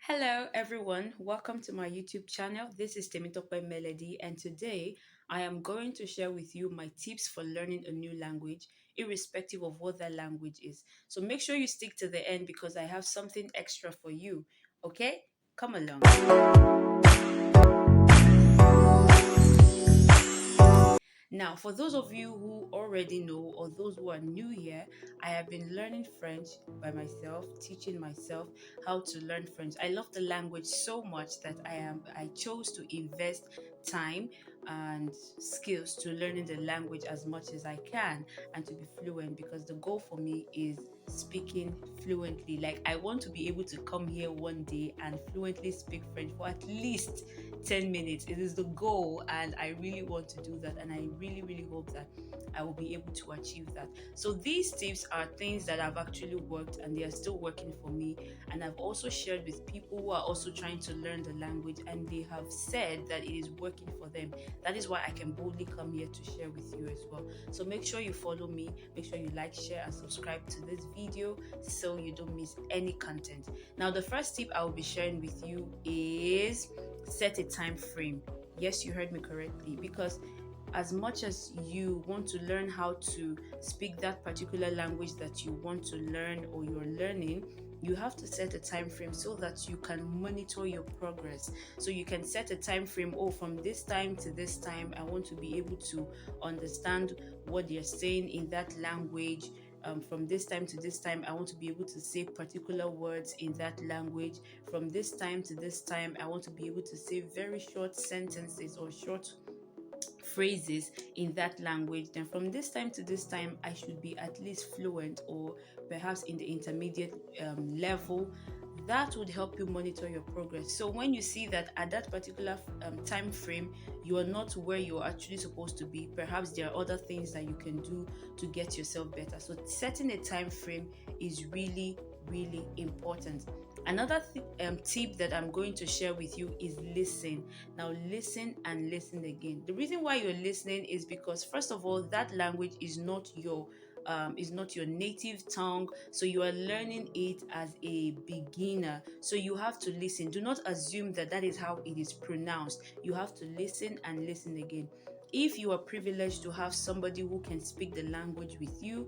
Hello, everyone. Welcome to my YouTube channel. This is Temitope Melody, and today I am going to share with you my tips for learning a new language, irrespective of what that language is. So make sure you stick to the end because I have something extra for you. Okay? Come along. Now, for those of you who already know or those who are new here, I have been learning French by myself, teaching myself how to learn French. I love the language so much that I chose to invest time and skills to learning the language as much as I can and to be fluent because the goal for me is speaking fluently. Like I want to be able to come here one day and fluently speak French for at least 10 minutes. It is the goal, and I really want to do that. And I really hope that I will be able to achieve that. So, these tips are things that have actually worked and they are still working for me. And I've also shared with people who are also trying to learn the language, and they have said that it is working for them. That is why I can boldly come here to share with you as well. So, make sure you follow me, make sure you like, share, and subscribe to this video so you don't miss any content. Now, the first tip I will be sharing with you is set a time frame. Yes, you heard me correctly, because as much as you want to learn how to speak that particular language that you want to learn or you're learning, you have to set a time frame so that you can monitor your progress. So you can set a time frame, oh, from this time to this time I want to be able to understand what they're saying in that language. From this time to this time I want to be able to say particular words in that language. From this time to this time I want to be able to say very short sentences or short phrases in that language. Then from this time to this time I should be at least fluent or perhaps in the intermediate level. That would help you monitor your progress. So when you see that at that particular time frame you are not where you're actually supposed to be, perhaps there are other things that you can do to get yourself better. So setting a time frame is really important. Another tip that I'm going to share with you is listen. Now, listen and listen again. The reason why you're listening is because, first of all, that language is not your native tongue, so you are learning it as a beginner. So you have to listen. Do not assume that that is how it is pronounced. You have to listen and listen again. If you are privileged to have somebody who can speak the language with you,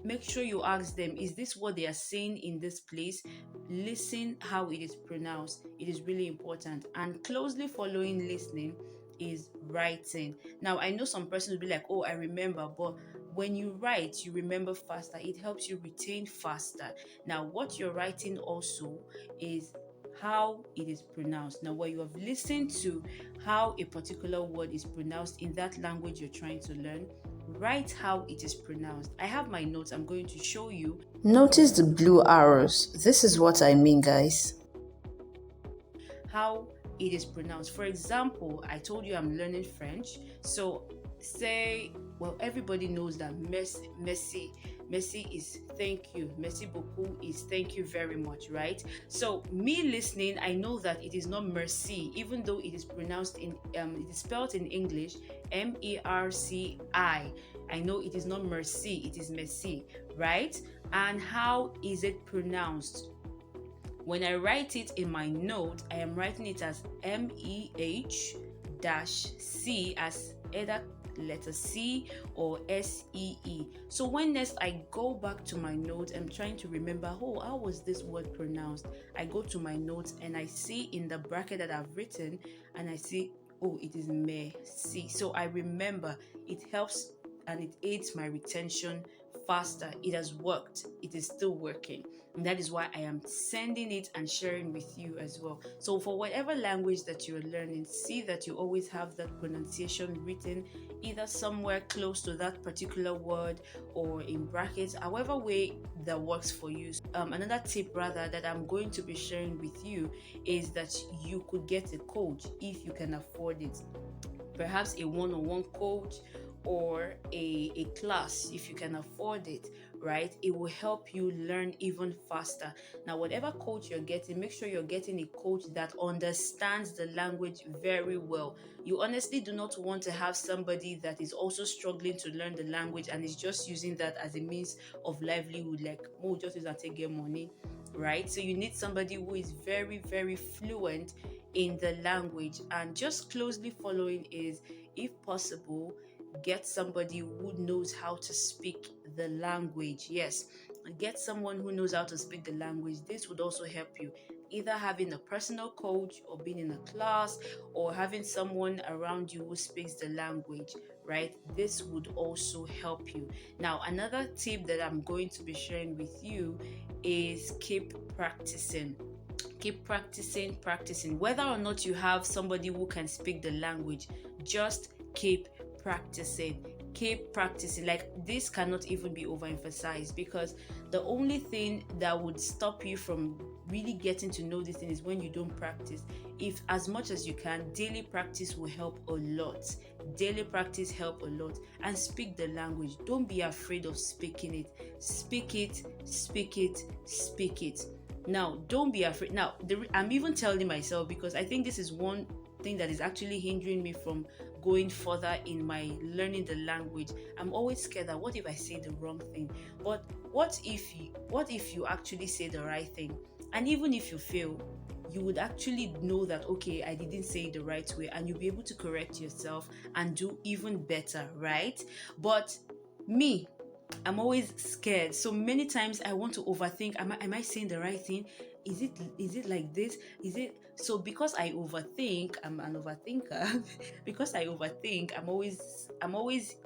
make sure you ask them, is this what they are saying in this place? Listen how it is pronounced. It is really important. And closely following listening is writing. Now, I know some persons will be like, oh, I remember, but when you write, you remember faster. It helps you retain faster. Now, what you're writing also is how it is pronounced. Now, where you have listened to how a particular word is pronounced in that language you're trying to learn, write how it is pronounced. I have my notes. I'm going to show you Notice the blue arrows. This is what I mean, guys. how it is pronounced. For example, I told you I'm learning French. So say, well, everybody knows that merci is thank you. Merci beaucoup is thank you very much, right? So me listening, I know that it is not merci, even though it is pronounced in it is spelled in English MERCI. I know it is not merci, it is merci, right? And how is it pronounced? When I write it in my note, I am writing it as MEH-C, as either letter C or SEE. So when next I go back to my notes, I'm trying to remember, oh, how was this word pronounced? I go to my notes and I see in the bracket that I've written, and I see, oh, it is merci. So I remember. It helps and it aids my retention faster. It has worked. It is still working. And that is why I am sending it and sharing with you as well. So for whatever language that you're learning, see that you always have that pronunciation written either somewhere close to that particular word or in brackets, however way that works for you. Another tip rather that I'm going to be sharing with you is that you could get a coach if you can afford it. Perhaps a one-on-one coach or a class if you can afford it, right? It will help you learn even faster. Now, whatever coach you're getting, make sure you're getting a coach that understands the language very well. You honestly do not want to have somebody that is also struggling to learn the language and is just using that as a means of livelihood, like, oh, just use and take get money, right? So you need somebody who is very, very fluent in the language, and just closely following is, if possible, get somebody who knows how to speak the language. Yes, get someone who knows how to speak the language. This would also help you, either having a personal coach or being in a class or having someone around you who speaks the language, right? This would also help you. Now, another tip that I'm going to be sharing with you is keep practicing. Keep practicing. Whether or not you have somebody who can speak the language, just keep practicing. Keep practicing. Like, this cannot even be overemphasized, because the only thing that would stop you from really getting to know this thing is when you don't practice. If as much as you can, daily practice will help a lot. Daily practice help a lot. And speak the language. Don't be afraid of speaking it. Speak it, speak it, speak it. Now, don't be afraid. Now, I'm even telling myself, because I think this is one thing that is actually hindering me from going further in my learning the language. I'm always scared that, what if I say the wrong thing? But what if you actually say the right thing? And even if you fail, you would actually know that, okay, I didn't say it the right way, and you'll be able to correct yourself and do even better, right? But me, I'm always scared. So many times I want to overthink. Am I saying the right thing? Is it like this? Is it so? Because I overthink, I'm an overthinker. Because I overthink, I'm always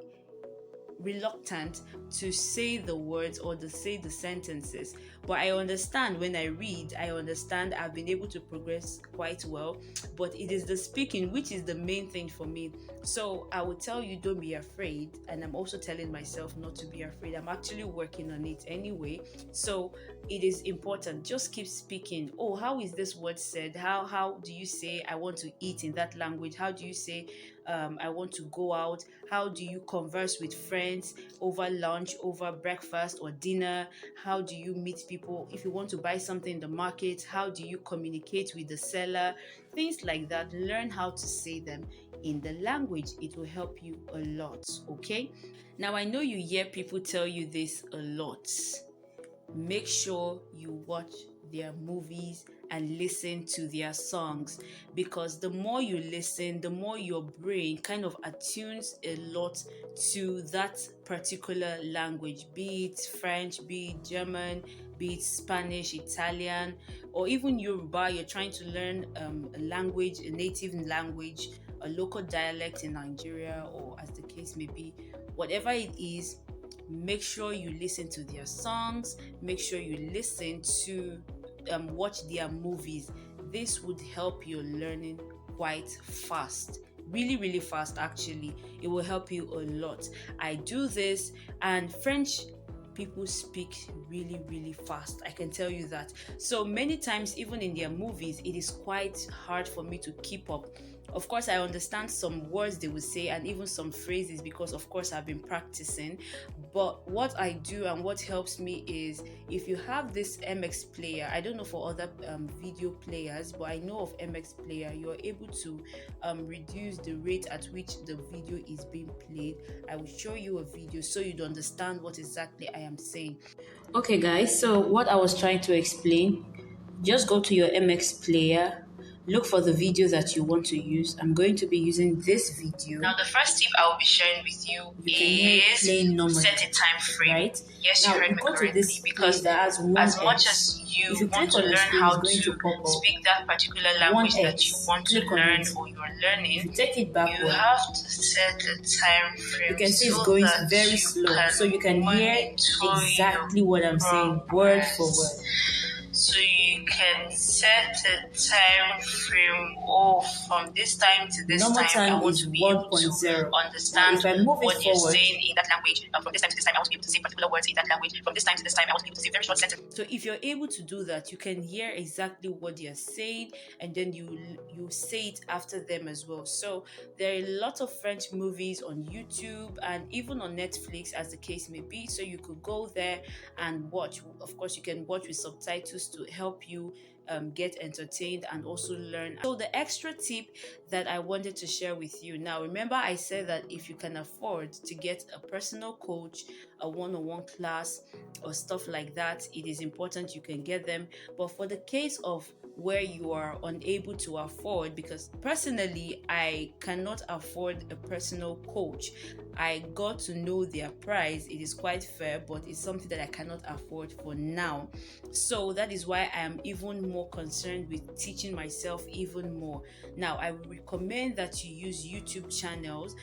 reluctant to say the words or to say the sentences. But I understand, when I read, I understand I've been able to progress quite well. But it is the speaking which is the main thing for me. So I would tell you, don't be afraid. And I'm also telling myself not to be afraid. I'm actually working on it anyway. So it is important. Just keep speaking. Oh, how is this word said? How do you say I want to eat in that language? How do you say I want to go out? How do you converse with friends over lunch, over breakfast or dinner? How do you meet people? If you want to buy something in the market, how do you communicate with the seller? Things like that. Learn how to say them in the language. It will help you a lot, okay? Now, I know you hear people tell you this a lot. Make sure you watch their movies and listen to their songs, because the more you listen, the more your brain kind of attunes a lot to that particular language, be it French, be it German, be it Spanish, Italian, or even Yoruba. You're trying to learn a language, a native language, a local dialect in Nigeria, or as the case may be, whatever it is. Make sure you listen to their songs. Make sure you listen to watch their movies. This would help your learning quite fast, really, really fast. Actually, it will help you a lot. I do this, and French people speak really, really fast. I can tell you that. So many times, even in their movies, it is quite hard for me to keep up. Of course, I understand some words they would say and even some phrases, because of course I've been practicing. But what I do and what helps me is, if you have this MX player, I don't know for other video players, but I know of MX player, you're able to reduce the rate at which the video is being played. I will show you a video so you'd understand what exactly I am saying. Okay, guys, so what I was trying to explain, just go to your MX player, look for the video that you want to use. I'm going to be using this video. Now, the first tip I will be sharing with you is set a time frame. Right? Yes, now, you heard me correctly, because as much as you want to learn how to speak that particular language that you want to learn or you're learning, you take it backward, you have to set a time frame. You can see it's going very slow, so you can hear exactly what I'm saying, word for word. So you you can set a time frame. Oh, from this time to The this normal time, I time want is to be able to 1.0. Now, understand if I move it what you're forward, saying in that language. From this time to this time, I want to be able to say particular words in that language. From this time to this time, I want to be able to say very short sentences. So if you're able to do that, you can hear exactly what they're saying, and then you say it after them as well. So there are a lot of French movies on YouTube and even on Netflix, as the case may be. So you could go there and watch. Of course, you can watch with subtitles to help you get entertained and also learn. So the extra tip that I wanted to share with you now, remember I said that if you can afford to get a personal coach, a one-on-one class, or stuff like that, it is important you can get them. But for the case of where you are unable to afford, because personally I cannot afford a personal coach, I got to know their price. It is quite fair, but it's something that I cannot afford for now. So that is why I am even more concerned with teaching myself even more. Now, I would recommend that you use YouTube channels.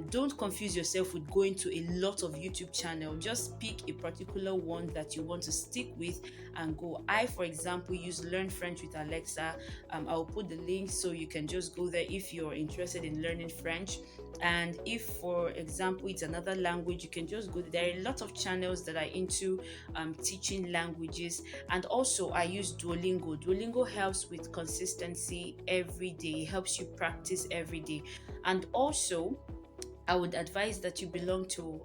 Don't confuse yourself with going to a lot of YouTube channels. Just pick a particular one that you want to stick with and go. I, for example, use Learn French with Alexa. I'll put the link so you can just go there if you're interested in learning French. And if, for example, it's another language, you can just go there. Are a lot of channels that are into teaching languages. And also I use Duolingo helps with consistency every day. It helps you practice every day. And also I would advise that you belong to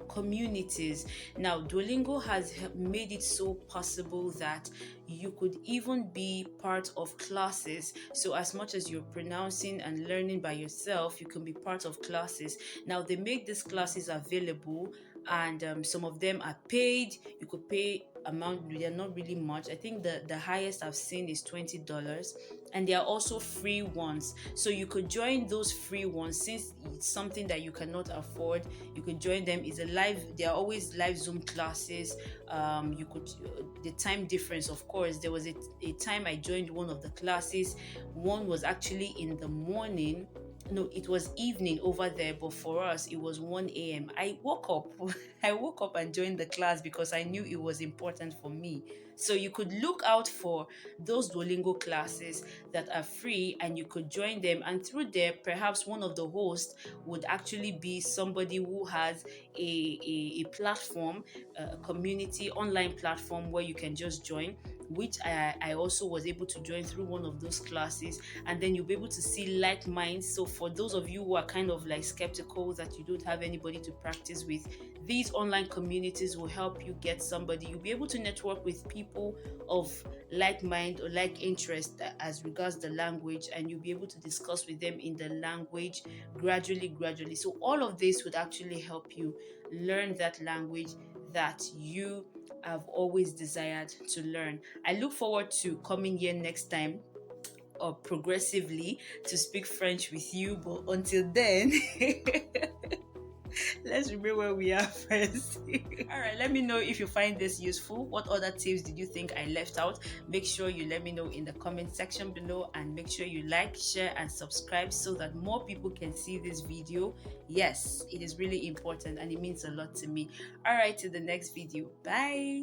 communities. Now, Duolingo has made it so possible that you could even be part of classes. So, as much as you're pronouncing and learning by yourself, you can be part of classes. Now, they make these classes available, and some of them are paid. You could pay amount, they're not really much. I think the highest I've seen is $20, and there are also free ones. So you could join those free ones. Since it's something that you cannot afford, you could join them. It's a live, there are always live Zoom classes. You could the time difference, of course. There was a time I joined one of the classes. One was actually in the morning. No, it was evening over there, but for us it was 1 a.m. I woke up I woke up and joined the class because I knew it was important for me. So you could look out for those Duolingo classes that are free, and you could join them, and through there perhaps one of the hosts would actually be somebody who has a platform, a community online platform where you can just join, which I also was able to join through one of those classes. And then you'll be able to see like minds. So for those of you who are kind of like skeptical that you don't have anybody to practice with, these online communities will help you get somebody. You'll be able to network with people of like mind or like interest as regards the language, and you'll be able to discuss with them in the language gradually. So all of this would actually help you learn that language that you have always desired to learn. I look forward to coming here next time, or progressively, to speak French with you. But until then, let's remember where we are first. All right, let me know if you find this useful. What other tips did you think I left out? Make sure you let me know in the comment section below, and make sure you like, share, and subscribe so that more people can see this video. Yes, it is really important and it means a lot to me. All right, to the next video. Bye.